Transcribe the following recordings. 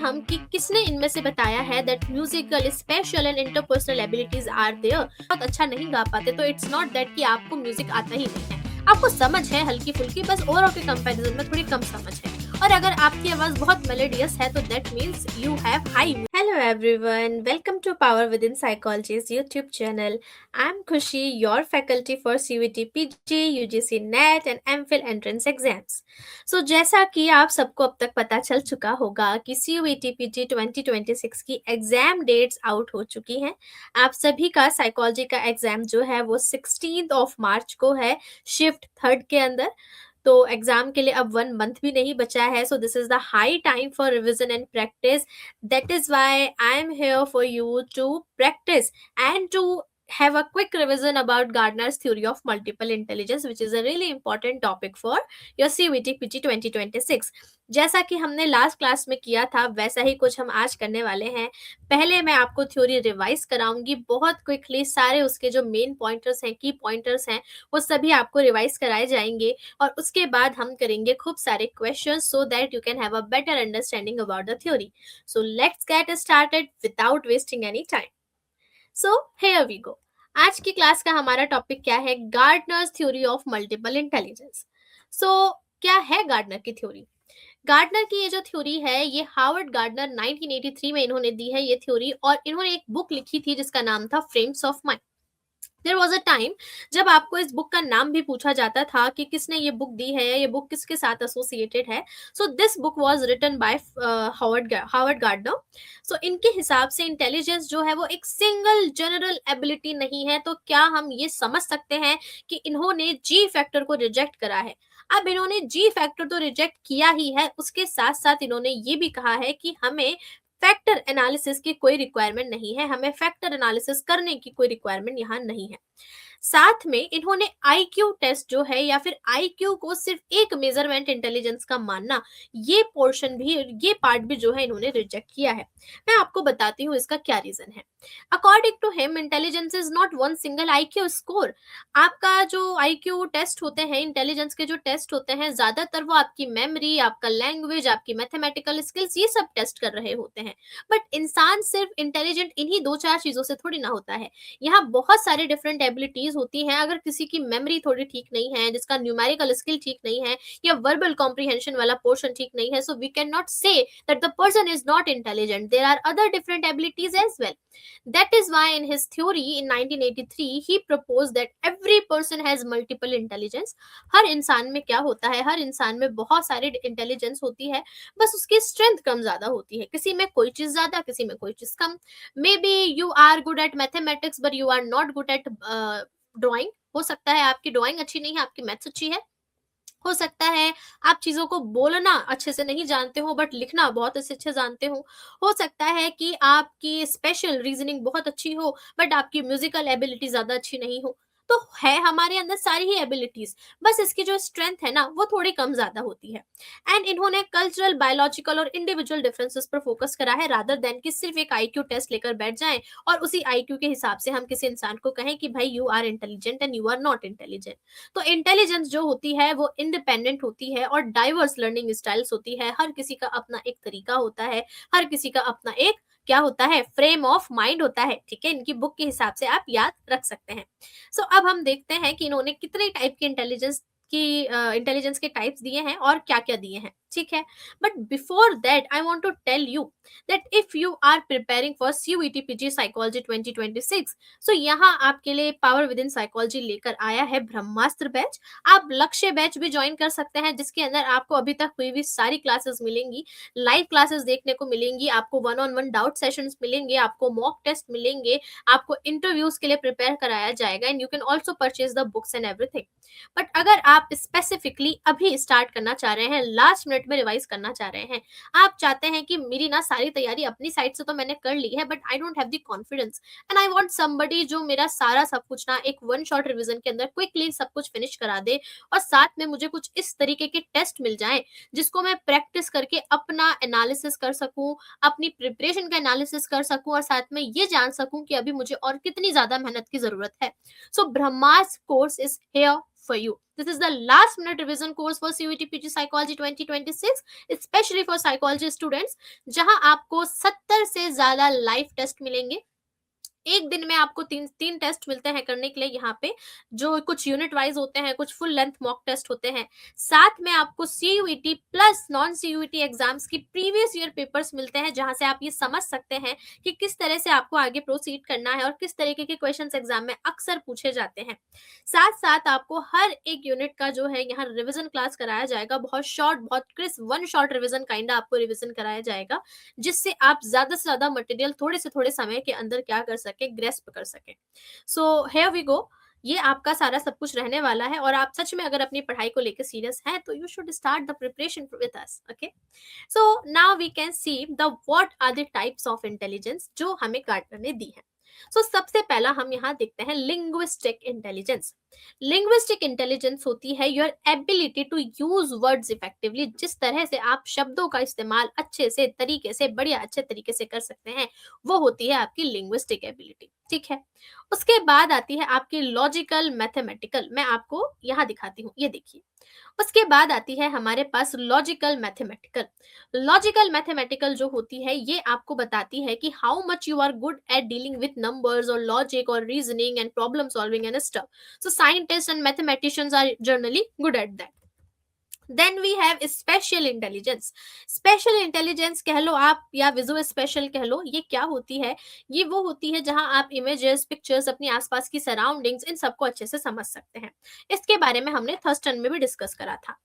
हम कि किसने इनमें से बताया है that musical spatial and interpersonal abilities are there. बहुत अच्छा नहीं गा पाते तो इट्स नॉट दैट कि आपको म्यूजिक आता ही नहीं है, आपको समझ है हल्की फुल्की, बस औरों के कंपैरिजन में थोड़ी कम समझ है। और अगर आपकी आवाज बहुत मेलोडियस है तो that means you have high. Hello everyone, welcome to power with in psychology's YouTube channel. I am Khushi, your faculty for CVT PG UGC net and MPhil entrance exams. So जैसा कि आप सबको अब तक पता चल चुका होगा कि CUET PG 2026 की एग्जाम डेट्स आउट हो चुकी हैं। आप सभी का साइकोलॉजी का एग्जाम जो है वो 16 ऑफ मार्च को है, शिफ्ट थर्ड के अंदर। तो एग्जाम के लिए अब 1 मंथ भी नहीं बचा है, so this is the high time for revision and practice. That is why I am here for you to practice and to have a quick revision about Gardner's theory of multiple intelligence, which is a really important topic for your CUET PG 2026। जैसा कि हमने last class में किया था वैसा ही कुछ हम आज करने वाले हैं। पहले मैं आपको थ्योरी रिवाइज कराऊंगी बहुत क्विकली, सारे उसके जो मेन पॉइंटर्स हैं, की पॉइंटर्स हैं, वो सभी आपको रिवाइज कराए जाएंगे। और उसके बाद हम करेंगे खूब सारे questions so that you can have a better understanding about the theory. So let's get started without wasting any time. So here we go. आज की क्लास का हमारा टॉपिक क्या है? Gardner's theory of multiple intelligence. So क्या है gardener की theory? Gardener की ये जो थ्योरी है ये हावर्ड गार्डनर 1983 में इन्होंने दी है ये थ्योरी, और इन्होंने एक बुक लिखी थी जिसका नाम था frames of mind. There was a time जब आपको इस बुक का नाम भी पूछा जाता था कि किसने ये बुक दी है, ये बुक किसके साथ एसोसिएटेड है। So this book was written by Howard Gardner. So इनके हिसाब से इंटेलिजेंस जो है वो एक सिंगल जनरल एबिलिटी नहीं है। तो क्या हम ये समझ सकते हैं कि इन्होंने जी फैक्टर को रिजेक्ट करा है? अब इन्होंने जी फैक्टर तो रिजेक्ट किया ही है, उसके साथ साथ इन्होंने ये भी कहा है कि हमें फैक्टर एनालिसिस की कोई रिक्वायरमेंट नहीं है, हमें फैक्टर एनालिसिस करने की कोई रिक्वायरमेंट यहाँ नहीं है। साथ में इन्होंने आईक्यू टेस्ट जो है या फिर आईक्यू को सिर्फ एक मेजरमेंट इंटेलिजेंस का मानना, ये पोर्शन भी, ये पार्ट भी जो है इन्होंने रिजेक्ट किया है। मैं आपको बताती हूँ इसका क्या रीजन है। According to him intelligence is not one single IQ score. आपका जो आईक्यू टेस्ट होते हैं, इंटेलिजेंस के जो टेस्ट होते हैं, ज्यादातर वो आपकी मेमोरी, आपका लैंग्वेज, आपकी मैथमेटिकल स्किल्स, ये सब टेस्ट कर रहे होते हैं। बट इंसान सिर्फ इंटेलिजेंट इन्हीं दो चार चीजों से थोड़ी ना होता है। यहाँ बहुत सारे डिफरेंट एबिलिटीज होती हैं। अगर किसी की मेमोरी थोड़ी ठीक नहीं है, जिसका न्यूमेरिकल स्किल ठीक नहीं है, या वर्बल कॉम्प्रिहेंशन वाला पोर्शन ठीक नहीं है, so we can not say that the person is not intelligent. There are other different abilities as well. That is why in his theory in 1983 he proposed that every person has multiple intelligence। हर इंसान में क्या होता है, हर इंसान में बहुत सारी intelligence होती है, बस उसकी स्ट्रेंथ कम ज्यादा होती है। किसी में कोई चीज ज्यादा, किसी में कोई चीज कम। Maybe you are good at mathematics but you are not good at drawing. हो सकता है आपकी ड्राइंग अच्छी नहीं है, आपकी मैथ्स अच्छी है। हो सकता है आप चीजों को बोलना अच्छे से नहीं जानते हो बट लिखना बहुत अच्छे जानते हो सकता है कि आपकी स्पेशल रीजनिंग बहुत अच्छी हो बट आपकी म्यूजिकल एबिलिटी ज्यादा अच्छी नहीं हो। तो है हमारे अंदर सारी ही एबिलिटीज, बस इसकी जो स्ट्रेंथ है ना वो थोड़ी कम ज्यादा होती है। एंड इन्होंने कल्चरल, बायोलॉजिकल और इंडिविजुअल डिफरेंसेस पर फोकस करा है, रादर देन कि सिर्फ एक आईक्यू टेस्ट लेकर बैठ जाएं और उसी आईक्यू के हिसाब से हम किसी इंसान को कहें कि भाई you are intelligent and you are not intelligent. तो इंटेलिजेंस जो होती है वो इंडिपेंडेंट होती है और डाइवर्स लर्निंग स्टाइल्स होती है। हर किसी का अपना एक तरीका होता है, हर किसी का अपना एक क्या होता है, फ्रेम ऑफ माइंड होता है। ठीक है, इनकी बुक के हिसाब से आप याद रख सकते हैं। सो अब हम देखते हैं कि इन्होंने कितने टाइप की इंटेलिजेंस के टाइप्स दिए हैं और क्या क्या दिए हैं। ठीक है, but before that I want to tell you that if you are preparing for CUET PG psychology 2026, so यहाँ आपके लिए पावर विद इन साइकोलॉजी लेकर आया है ब्रह्मास्त्र बैच। आप लक्ष्य बैच भी ज्वाइन कर सकते हैं जिसके अंदर आपको अभी तक हुई हुई सारी क्लासेस मिलेंगी, लाइव क्लासेस देखने को मिलेंगी, आपको one on one doubt sessions मिलेंगे, आपको मॉक टेस्ट मिलेंगे, आपको इंटरव्यूज के लिए प्रिपेयर कराया जाएगा and you can also purchase the books and everything. But अगर आप स्पेसिफिकली अभी स्टार्ट करना चाह रहे हैं, लास्ट मिनट में रिवाइज करना चाह रहे हैं, आप चाहते हैं कि मेरी ना सारी तैयारी अपनी साइड से तो मैंने कर ली है but I don't have the confidence and I want somebody जो मेरा सारा सब कुछ ना एक वन शॉट रिवीजन के अंदर क्विकली सब कुछ फिनिश करा दे, और साथ में मुझे कुछ इस तरीके के टेस्ट मिल जाएं जिसको मैं प्रैक्टिस करके अपना एनालिसिस कर सकूं, अपनी प्रिपरेशन का एनालिसिस कर सकूं, और साथ में ये जान सकूं कि अभी मुझे और कितनी ज्यादा मेहनत की जरूरत है। So Brahmastra course is here for you. This is the last minute revision course for CUET PG Psychology 2026, especially for psychology students, जहां आपको 70 से ज्यादा लाइव टेस्ट मिलेंगे। एक दिन में आपको तीन तीन टेस्ट मिलते हैं करने के लिए यहाँ पे, जो कुछ यूनिट वाइज होते हैं, कुछ फुल लेंथ मॉक टेस्ट होते हैं। साथ में आपको CUET plus non CUET exams की प्रीवियस ईयर पेपर्स मिलते हैं, जहां से आप ये समझ सकते हैं कि किस तरह से आपको आगे प्रोसीड करना है और किस तरीके के क्वेश्चंस एग्जाम में अक्सर पूछे जाते हैं। साथ साथ आपको हर एक यूनिट का जो है यहाँ रिविजन क्लास कराया जाएगा, बहुत शॉर्ट, बहुत crisp, one short revision kind आपको रिविजन कराया जाएगा, जिससे आप ज्यादा से ज्यादा मटेरियल थोड़े से थोड़े समय के अंदर क्या कर सके, ग्रेस्प कर सके। सो हियर वी गो, ये आपका सारा सब कुछ रहने वाला है, और आप सच में अगर अपनी पढ़ाई को लेकर सीरियस हैं तो you should start the preparation with us. Okay, so now we can see the what are the types of intelligence जो हमें गार्डनर ने दी है। सो सबसे पहला हम यहाँ देखते हैं लिंग्विस्टिक इंटेलिजेंस। लिंग्विस्टिक इंटेलिजेंस होती है your ability to use words effectively, जिस तरह से आप शब्दों का इस्तेमाल अच्छे से तरीके से, बढ़िया अच्छे तरीके से कर सकते हैं, वो होती है आपकी लिंग्विस्टिक एबिलिटी। ठीक है, उसके बाद आती है आपकी लॉजिकल मैथमेटिकल, मैं आपको यहाँ दिखाती हूँ, ये देखिए। उसके बाद आती है हमारे पास लॉजिकल मैथमेटिकल। लॉजिकल मैथमेटिकल जो होती है, ये आपको बताती है कि how much you are good at dealing with numbers और लॉजिक और reasoning and problem solving and stuff. So scientist and mathematicians are generally good at that. Then we have spatial intelligence. Spatial intelligence कह लो आप, या visual special कह लो, ये क्या होती है? ये वो होती है जहां आप इमेजेस, पिक्चर्स, अपनी आसपास की सराउंडिंग्स, इन सबको अच्छे से समझ सकते हैं। इसके बारे में हमने थर्ड स्टैंड में भी डिस्कस करा था।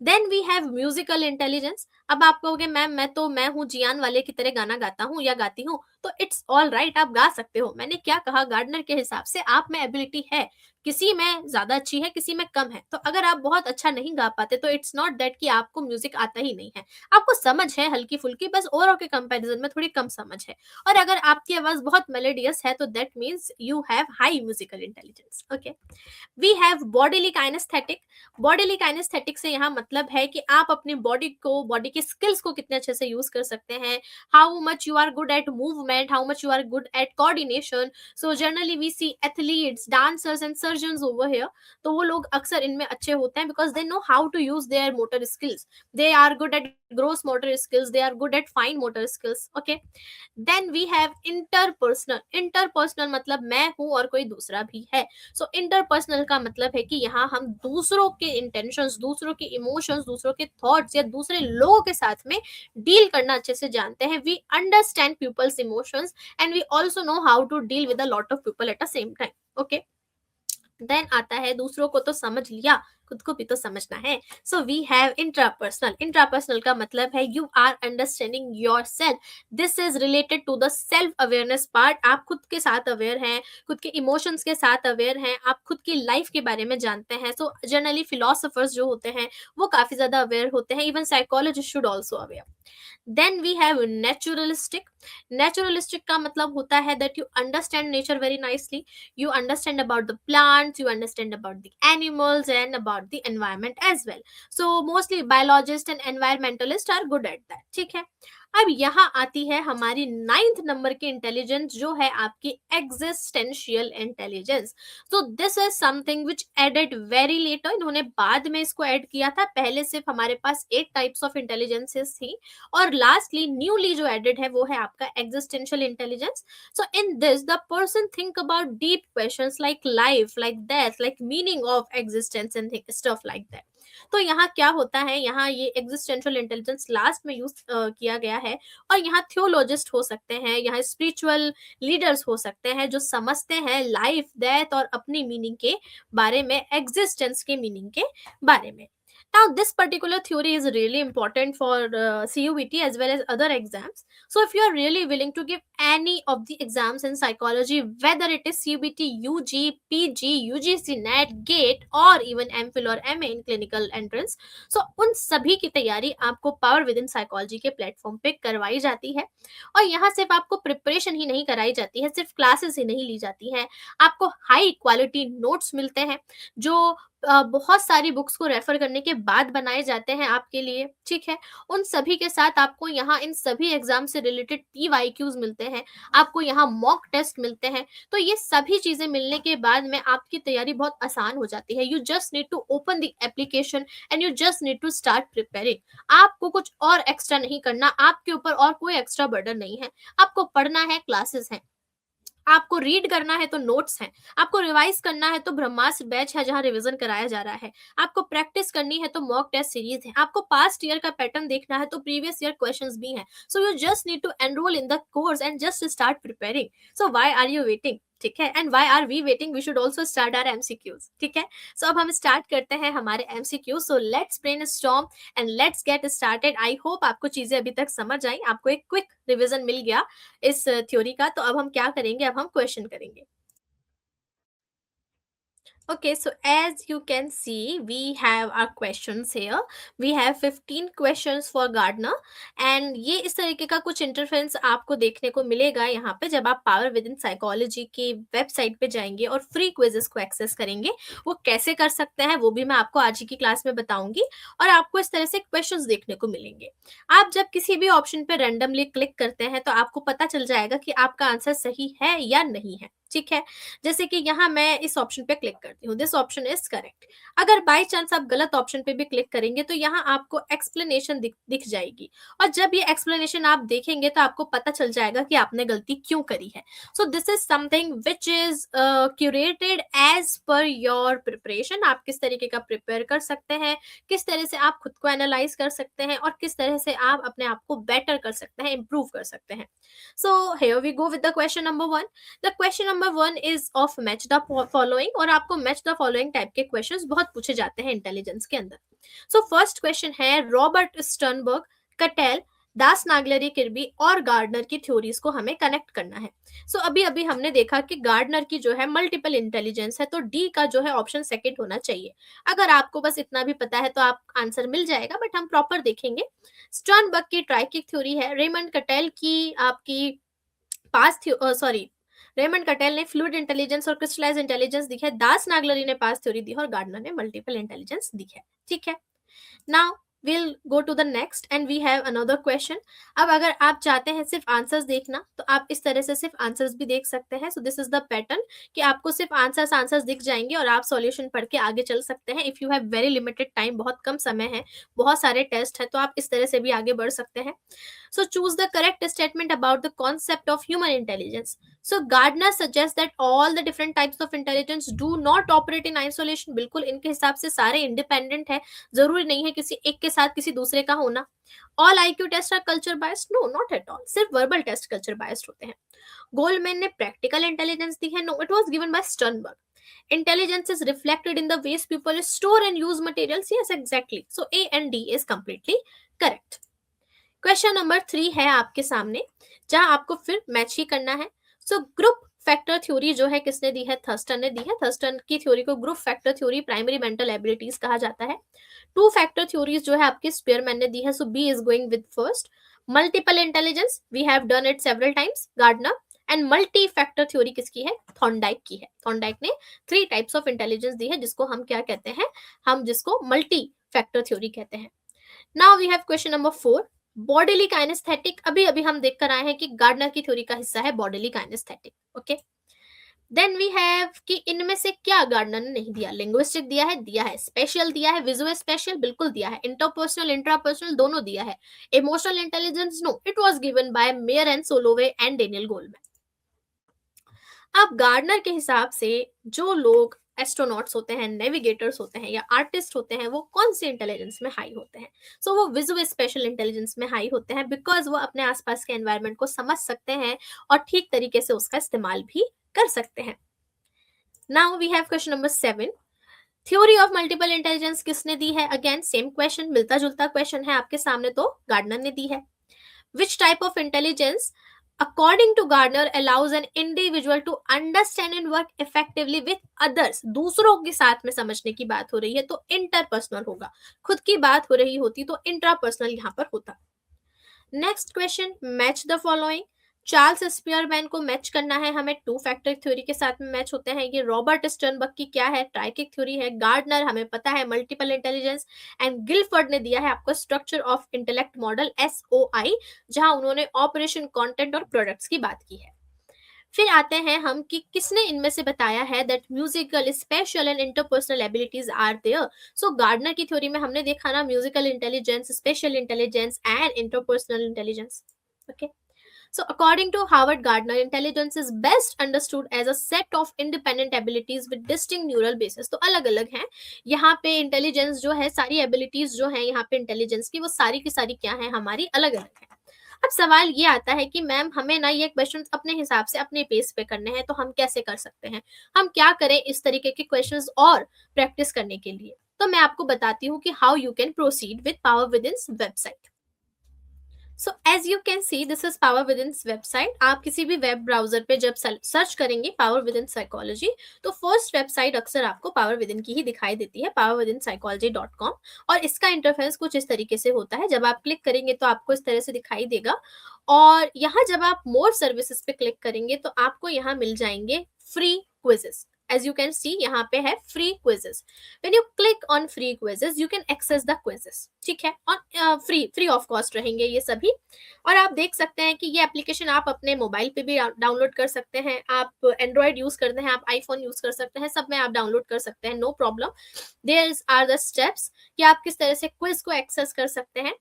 Then we have musical intelligence. अब आप कहोगे मैम मैं हूँ जियान वाले की तरह गाना गाता हूँ या गाती हूँ, तो इट्स ऑल राइट, आप गा सकते हो। मैंने क्या कहा, गार्डनर के हिसाब से आप में एबिलिटी है, किसी में ज्यादा अच्छी है, किसी में कम है। तो अगर आप बहुत अच्छा नहीं गा पाते तो इट्स नॉट दैट कि आपको म्यूजिक आता ही नहीं है, आपको समझ है हल्की फुल्की, बस औरों के कंपैरिजन में थोड़ी कम समझ है। और अगर आपकी आवाज बहुत मेलोडियस है तो that means you have high musical intelligence. Okay, we have bodily kinesthetic. Bodily kinesthetic से यहाँ मतलब है कि आप अपनी बॉडी को, बॉडी के स्किल्स को कितने अच्छे से यूज कर सकते हैं, how much you are good at movement, how much you are good at coordination. So generally we see athletes, dancers and surgeons over here, तो वो लोग अक्सर इनमें अच्छे होते हैं because they know how to use their motor skills, they are good at gross motor skills, they are good at fine motor skills. Okay, then we have interpersonal. Interpersonal मतलब मैं हूं और कोई दूसरा भी है। सो इंटरपर्सनल का मतलब है कि यहाँ हम दूसरों के इंटेंशंस, दूसरों के इमोशंस, दूसरों के थॉट्स या दूसरे लोगों के साथ में डील करना अच्छे से जानते हैं। We understand people's emotions and we also know how to deal with a lot of people at a same time. Okay, then आता है दूसरों को तो समझ लिया, खुद को भी तो समझना है। So we have intrapersonal. Intrapersonal का मतलब है you are understanding your self. This is related to the self awareness part. आप खुद के साथ अवेयर हैं, खुद के इमोशंस के साथ अवेयर हैं, आप खुद की लाइफ के बारे में जानते हैं। सो जनरली फिलोसफर्स जो होते हैं वो काफी ज्यादा अवेयर होते हैं, even psychologist should also aware. Then we have naturalistic. Naturalistic का मतलब होता है that you understand nature very nicely, you understand about the plants, you understand about the animals and about the environment as well. So mostly biologists and environmentalists are good at that. ठीक है, अब यहाँ आती है हमारी 9th number की intelligence, जो है आपकी एग्जिस्टेंशियल इंटेलिजेंस। तो this is something which added very later, इन्होंने बाद में इसको ऐड किया था, पहले सिर्फ हमारे पास 8 टाइप्स ऑफ इंटेलिजेंसेस थी, और लास्टली न्यूली जो एडेड है वो है आपका existential intelligence. So in this, the person think about deep questions like life, like death, like meaning of existence and stuff like that. तो यहाँ क्या होता है, यहाँ ये एग्जिस्टेंशियल इंटेलिजेंस लास्ट में यूज किया गया है, और यहाँ थियोलॉजिस्ट हो सकते हैं, यहाँ स्पिरिचुअल लीडर्स हो सकते हैं जो समझते हैं लाइफ, डेथ और अपनी मीनिंग के बारे में, एग्जिस्टेंस के मीनिंग के बारे में। Now, this particular theory is really important for CUET as well as other exams. So, if you are really willing to give any of the exams in psychology, whether it is CUBT, UG, PG, UGC, NET, GATE, or even MPhil or MA in clinical entrance, so उन सभी की तैयारी आपको power with in psychology के platform पे करवाई जाती है। और यहाँ सिर्फ आपको प्रिपरेशन ही नहीं कराई जाती है, सिर्फ क्लासेस ही नहीं ली जाती है, आपको हाई क्वालिटी नोट्स मिलते हैं, जो बहुत सारी बुक्स को रेफर करने के बाद बनाए जाते हैं आपके लिए, ठीक है? उन सभी के साथ आपको यहाँ इन सभी एग्ज़ाम से रिलेटेड पीवाईक्यूज़ मिलते हैं, आपको यहाँ मॉक टेस्ट मिलते हैं। तो ये सभी चीज़ें मिलने के बाद में आपकी तैयारी बहुत आसान हो जाती है। You just need to open the application and you just need to start preparing. आपको कुछ और एक्स्ट्रा नहीं करना, आपके ऊपर और कोई एक्स्ट्रा बर्डन नहीं है। आपको पढ़ना है, क्लासेस हैं। आपको रीड करना है तो नोट्स हैं, आपको रिवाइज करना है तो ब्रह्मास्त्र बैच है जहां रिवीजन कराया जा रहा है, आपको प्रैक्टिस करनी है तो मॉक टेस्ट सीरीज है, आपको पास्ट ईयर का पैटर्न देखना है तो प्रीवियस ईयर क्वेश्चंस भी हैं। So you just need to enrol in the course and just start preparing. So why are you waiting? ठीक है, and why are we waiting? We should also start our MCQs. ठीक है, so अब हम start करते हैं हमारे MCQ. So let's brainstorm and let's get started. I hope आपको चीजें अभी तक समझ आई, आपको एक क्विक रिवीजन मिल गया इस थ्योरी का। तो अब हम क्या करेंगे, अब हम क्वेश्चन करेंगे। Okay, so as you can see, we have our questions here. We have 15 questions for Gardner and ये इस तरीके का कुछ इंटरफेरेंस आपको देखने को मिलेगा यहाँ पे जब आप पावर विद इन साइकोलॉजी की वेबसाइट पे जाएंगे और फ्री क्विजेस को एक्सेस करेंगे। वो कैसे कर सकते हैं वो भी मैं आपको आज ही की क्लास में बताऊंगी और आपको इस तरह से क्वेश्चंस देखने को मिलेंगे। आप जब किसी भी ऑप्शन पे रैंडमली क्लिक करते हैं तो आपको पता चल जाएगा कि आपका आंसर सही है या नहीं है। ठीक है, जैसे कि यहाँ मैं इस ऑप्शन पे क्लिक करती हूँ, दिस ऑप्शन इज करेक्ट। अगर बाई चांस आप गलत ऑप्शन पे भी क्लिक करेंगे तो यहाँ आपको एक्सप्लेनेशन दिख जाएगी और जब ये एक्सप्लेनेशन आप देखेंगे तो आपको पता चल जाएगा कि आपने गलती क्यों करी है। So this is something which is curated as per your preparation. आप किस तरीके का प्रिपेयर कर सकते हैं, किस तरह से आप खुद को एनालाइज कर सकते हैं और किस तरह से आप अपने आप को बेटर कर सकते हैं, इंप्रूव कर सकते हैं। So here we go with the question number 1। The question number 1 is of match the following और आपको मैच द फॉलोइंग टाइप के क्वेश्चंस बहुत पूछे जाते हैं इंटेलिजेंस के अंदर। सो फर्स्ट क्वेश्चन है रॉबर्ट स्टर्नबर्ग, कटेल, दास नागलेरी किर्बी और गार्डनर की थ्योरीज को हमें कनेक्ट करना है। सो अभी अभी हमने देखा कि गार्डनर की जो है मल्टीपल इंटेलिजेंस है, तो डी का जो है ऑप्शन सेकंड होना चाहिए। अगर आपको बस इतना भी पता है तो आप आंसर मिल जाएगा, बट हम प्रॉपर देखेंगे। स्टर्नबर्ग की ट्राइकिक थ्योरी है, रेमंड कटेल की आपकी पास्ट सॉरी रेमंड कटेल ने फ्लूइड इंटेलिजेंस और क्रिस्टलाइज इंटेलिजेंस दी है, दास नागलरी ने पास थ्योरी दी है और गार्डनर ने मल्टीपल इंटेलिजेंस दी है। ठीक है, now we'll go to the next and we have another question। अब अगर आप चाहते हैं सिर्फ आंसर्स देखना तो आप इस तरह से सिर्फ आंसर्स भी देख सकते हैं। सो दिस इज द पैटर्न कि आपको सिर्फ आंसर्स दिख जाएंगे और आप सॉल्यूशन पढ़ के आगे चल सकते हैं। If you have very limited time, बहुत कम समय है, बहुत सारे टेस्ट है, तो आप इस तरह से भी आगे बढ़ सकते हैं। So choose the correct statement about the concept of human intelligence. So Gardner suggests that all the different types of intelligence do not operate in isolation। बिल्कुल इनके हिसाब से सारे इंडिपेंडेंट है, जरूरी नहीं है किसी एक के साथ किसी दूसरे का होना। All IQ tests are culture biased? No, not at all। सिर्फ verbal test culture biased होते हैं। गोल्डमैन ने practical intelligence दी है? No, it was given by Sternberg। Intelligence is reflected in the ways people store and use materials? Yes, exactly। So A and D is completely correct। Question number 3 है आपके सामने, जहां आपको फिर match ही करना है। So group factor theory जो है किसने दी है? थर्स्टन ने दी है। थर्स्टन की थ्योरी को group factor theory primary mental abilities कहा जाता है। टू फैक्टर थ्योरीज जो है आपके स्पीयरमैन ने दी है। So B is going with first. Multiple intelligence, we have done it several times, Gardner. And multi factor theory किसकी है? थॉर्नडाइक की है। थॉर्नडाइक ने 3 टाइप्स ऑफ इंटेलिजेंस दी है, जिसको हम क्या कहते हैं? हम जिसको मल्टी फैक्टर थ्योरी कहते हैं। Now we have question number 4, bodily kinesthetic. अभी अभी हम देख कर आए हैं कि गार्डनर की थ्योरी का हिस्सा है bodily kinesthetic. Okay, then we have कि इनमें से क्या गार्डनर ने नहीं दिया? लिंग्विस्टिक दिया है, स्पेशल दिया है, विजुअल स्पेशल बिल्कुल दिया है, इंटरपर्सनल इंट्रापर्सनल दोनों दिया है, emotional intelligence no, it was given by Mayer and Salovey and Daniel Goldman. अब गार्डनर के हिसाब से जो लोग एस्ट्रोनॉट्स होते हैं, नेविगेटर्स होते हैं या आर्टिस्ट होते हैं, वो कौन सी इंटेलिजेंस में हाई होते हैं? सो वो विजुअल स्पेशल इंटेलिजेंस में हाई होते हैं, बिकॉज वो अपने आसपास के एनवायरनमेंट को समझ सकते हैं और ठीक तरीके से उसका इस्तेमाल भी कर सकते हैं। Now we have question number 7, theory of multiple intelligence किसने दी है? अगेन सेम क्वेश्चन, मिलता जुलता क्वेश्चन है आपके सामने, तो गार्डनर ने दी है। Which type of intelligence, according to Gardner, allows an individual to understand and work effectively with others? दूसरों के साथ में समझने की बात हो रही है तो इंटरपर्सनल होगा, खुद की बात हो रही होती तो इंट्रापर्सनल यहाँ पर होता। Next question, match the following. Charles Spearman को मैच करना है हमें टू फैक्टर थ्योरी के साथ में मैच होते हैं। ये रॉबर्ट स्टर्नबर्ग की क्या है, ट्राइकिक थ्योरी है। गार्डनर हमें पता है मल्टीपल इंटेलिजेंस। एंड गिलफोर्ड ने दिया है आपको structure of intellect model SOI, जहां उन्होंने ऑपरेशन कंटेंट और प्रोडक्ट्स की बात की है। फिर आते हैं हम कि किसने इनमें से बताया है that musical spatial and interpersonal abilities are there. So Gardner की थ्योरी में हमने देखा ना, musical intelligence, spatial intelligence and interpersonal intelligence. Okay, so according to Howard Gardner, intelligence is best understood as a set of independent abilities with distinct neural bases। तो अलग अलग हैं यहाँ पे इंटेलिजेंस जो है, सारी एबिलिटीज जो है यहाँ पे इंटेलिजेंस की, वो सारी की सारी क्या है, हमारी अलग अलग है। अब सवाल ये आता है कि मैम हमें ना ये क्वेश्चंस अपने हिसाब से अपने पेस पे करने हैं, तो हम कैसे कर सकते हैं, हम क्या करें इस तरीके के क्वेश्चंस और प्रैक्टिस करने के लिए। तो मैं आपको बताती हूँ कि how you can proceed with power with website. So as you can see this is power with in website. आप किसी भी वेब ब्राउजर पे जब सर्च करेंगे पावर विद इन साइकोलॉजी, तो फर्स्ट वेबसाइट अक्सर आपको पावर विद इन की ही दिखाई देती है, powerwithinpsychology.com। और इसका इंटरफेस कुछ इस तरीके से होता है, जब आप क्लिक करेंगे तो आपको इस तरह से दिखाई देगा। और यहाँ जब आप मोर सर्विसेज पे क्लिक करेंगे तो आपको यहाँ मिल जाएंगे free quizzes. As you can see यहाँ पे है free quizzes. When you click on free quizzes you can access the quizzes, ठीक है। और फ्री ऑफ कॉस्ट रहेंगे ये सभी। और आप देख सकते हैं कि ये एप्लीकेशन आप अपने मोबाइल पे भी डाउनलोड कर सकते हैं, आप एंड्रॉयड यूज करते हैं, आप आईफोन यूज कर सकते हैं, सब में आप डाउनलोड कर सकते हैं, no problem. There are the steps कि आप किस तरह से क्विज को एक्सेस कर सकते हैं।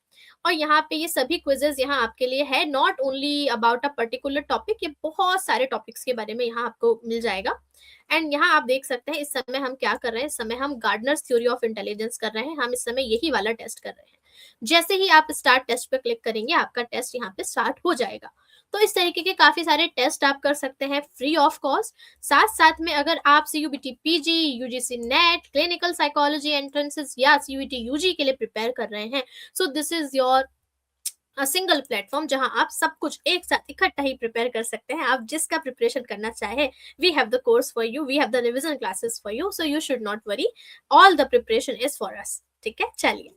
और यहाँ पे ये सभी क्विजेस यहाँ आपके लिए है, not only about a particular topic, ये बहुत सारे टॉपिक्स के बारे में यहाँ आपको मिल जाएगा। एंड यहाँ आप देख सकते हैं इस समय हम क्या कर रहे हैं, इस समय हम गार्डनर्स थ्योरी ऑफ इंटेलिजेंस कर रहे हैं, हम इस समय यही वाला टेस्ट कर रहे हैं। जैसे ही आप स्टार्ट टेस्ट पे क्लिक करेंगे आपका टेस्ट यहाँ पे स्टार्ट हो जाएगा। तो इस तरीके के काफी सारे टेस्ट आप कर सकते हैं फ्री ऑफ कॉस्ट। साथ साथ में अगर आप CUBT PG, UGC net, clinical psychology entrances या CUET UG के लिए प्रिपेयर कर रहे हैं, सो this is your single platform जहां आप सब कुछ एक साथ इकट्ठा ही प्रिपेयर कर सकते हैं। आप जिसका प्रिपरेशन करना चाहे, we have the course for you, we have the revision classes for you, so you should not worry, all the preparation is for us. ठीक है, चलिए।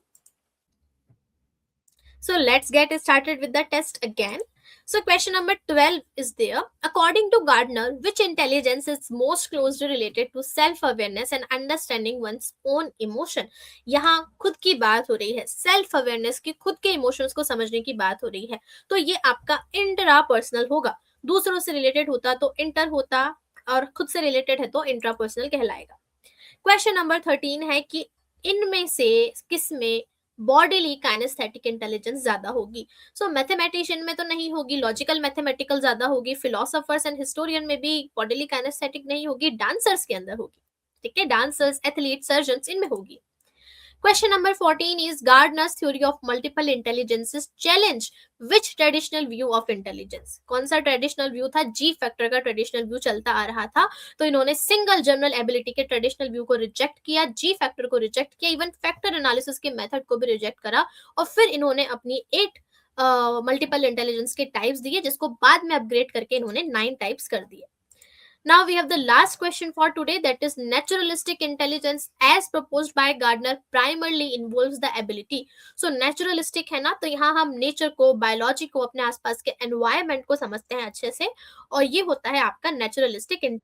So let's get started with the test again. So question number 12 is there. According to Gardner, which intelligence is most closely related to self-awareness and understanding one's own emotion? यहाँ खुद की बात हो रही है, सेल्फ अवेयरनेस की, खुद के इमोशंस को समझने की बात हो रही है। तो ये आपका इंट्रापर्सनल होगा। दूसरों से रिलेटेड होता तो इंटर होता, और खुद से रिलेटेड है तो इंट्रापर्सनल कहलाएगा। क्वेश्चन नंबर 13 है कि इनमें से किसमें बॉडीली काइनेस्थेटिक इंटेलिजेंस ज्यादा होगी। सो मैथमेटिशियन में तो नहीं होगी, लॉजिकल मैथमेटिकल ज्यादा होगी, फिलोसोफर्स एंड हिस्टोरियन में भी बॉडीली काइनेस्थेटिक नहीं होगी, डांसर्स के अंदर होगी। ठीक है, डांसर्स, एथलीट, सर्जन्स, इनमें होगी। Question number 14 is Gardner's theory of multiple intelligences challenge which traditional view of intelligence? कौन सा ट्रेडिशनल व्यू था? जी फैक्टर का ट्रेडिशनल व्यू चलता आ रहा था, तो इन्होंने सिंगल जनरल एबिलिटी के ट्रेडिशनल व्यू को रिजेक्ट किया, जी फैक्टर को रिजेक्ट किया, इवन फैक्टर एनालिसिस के मेथड को भी रिजेक्ट करा, और फिर इन्होंने अपनी 8 मल्टीपल इंटेलिजेंस के टाइप्स दिए, जिसको बाद में अपग्रेड करके इन्होंने 9 टाइप्स कर दिए। Now we have the last question for today, that is naturalistic intelligence as proposed by Gardner primarily involves the ability. So naturalistic है ना, तो यहाँ हम नेचर को, बायोलॉजी को, अपने आसपास के एनवायरनमेंट को समझते हैं अच्छे से, और ये होता है आपका naturalistic.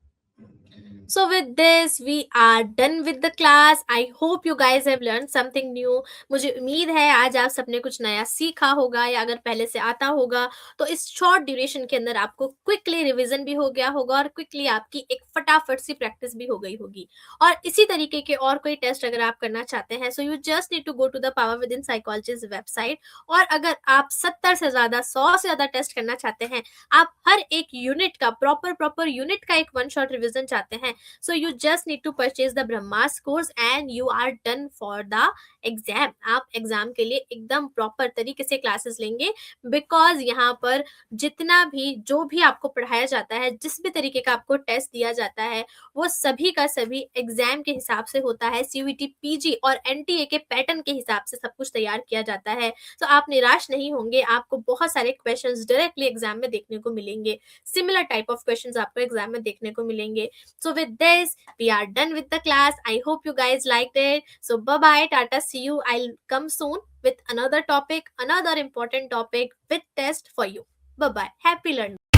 So with this we are done with the class. I hope you guys have learned something new. मुझे उम्मीद है आज आप सबने कुछ नया सीखा होगा, या अगर पहले से आता होगा तो इस शॉर्ट ड्यूरेशन के अंदर आपको क्विकली रिवीजन भी हो गया होगा, और क्विकली आपकी एक फटाफट सी प्रैक्टिस भी हो गई होगी। और इसी तरीके के और कोई टेस्ट अगर आप करना चाहते हैं, so you just need to go to the power with in psychology's website. और अगर आप 70 से ज्यादा, 100 से ज्यादा टेस्ट करना चाहते हैं, आप हर एक यूनिट का प्रॉपर यूनिट का एक वन शॉट रिवीजन चाहते हैं, so you just need to purchase the Brahmas course and you are done for the exam। आप एग्जाम के लिए एकदम प्रॉपर तरीके से क्लासेस लेंगे, बिकॉज यहाँ पर जितना भी जो भी आपको पढ़ाया जाता है, जिस भी तरीके का आपको टेस्ट दिया जाता है, वो सभी का सभी एग्जाम के हिसाब से होता है। CUET PG और NTA के पैटर्न के हिसाब से सब कुछ तैयार किया जाता है। तो आप निराश नहीं होंगे, आपको बहुत सारे क्वेश्चंस डायरेक्टली एग्जाम में देखने को मिलेंगे, सिमिलर टाइप ऑफ क्वेश्चंस आपको एग्जाम में देखने को मिलेंगे। So with this, we are done with the class. I hope you guys liked it. So bye bye, Tata, see you. I'll come soon with another topic, another important topic with test for you. Bye bye. Happy learning.